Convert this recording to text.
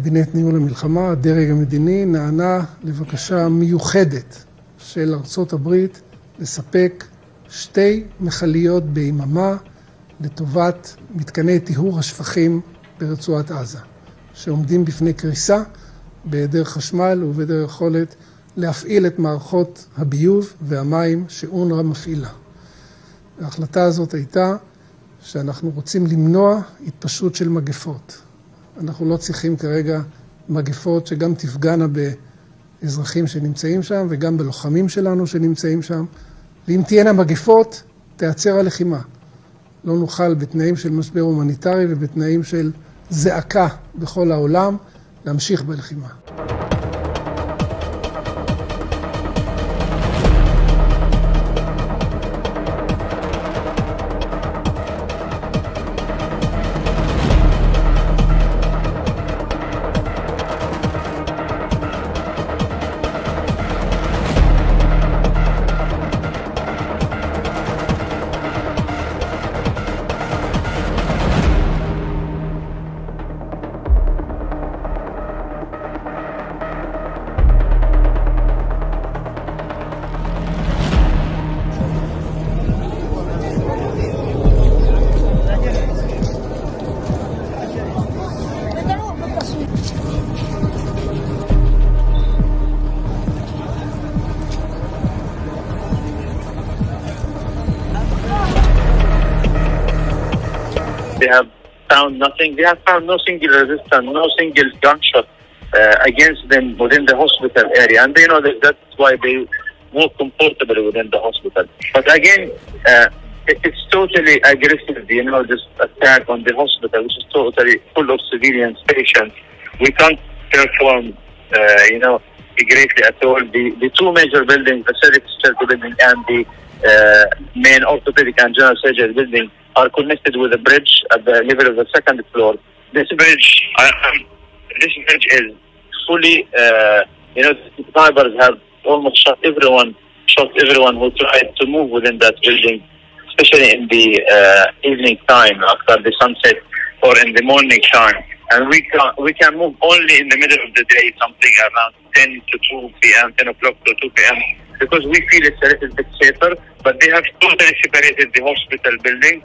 קבינט ניהול המלחמה, הדרג המדיני, נענה לבקשה מיוחדת של ארצות הברית לספק 2 מכליות ביממה לטובת מתקני טיהור השפכים ברצועת עזה, שעומדים בפני קריסה בהיעדר חשמל ובהיעדר יכולת להפעיל את מערכות הביוב והמים שאונר"א מפעילה. ההחלטה הזאת הייתה שאנחנו רוצים למנוע התפשטות של מגפות. אנחנו לא צריכים כרגע מגפות שגם תפגענה באזרחים שנמצאים שם וגם בלוחמים שלנו שנמצאים שם. ואם תהיינה מגפות, תיעצר הלחימה. לא נוכל בתנאים של משבר הומניטרי ובתנאים של זעקה בכל העולם להמשיך בלחימה. They have found nothing. They have found no single resistance, no single gunshot against them within the hospital area. And they know that that's why they more comfortable within the hospital. But again, it's totally aggressive, this attack on the hospital, which is totally full of civilian patients. We can't perform, greatly at all. The 2 major buildings, the surgical building and the main orthopedic and general surgery building, are connected with a bridge at the level of the 2nd floor. This bridge is fully, the snipers have almost shot everyone who tried to move within that building, especially in the evening time after the sunset or in the morning time. And we can move only in the middle of the day, something around 10 to 2 p.m., 10 o'clock to 2 p.m., because we feel it's a little bit safer, but they have totally separated the hospital building.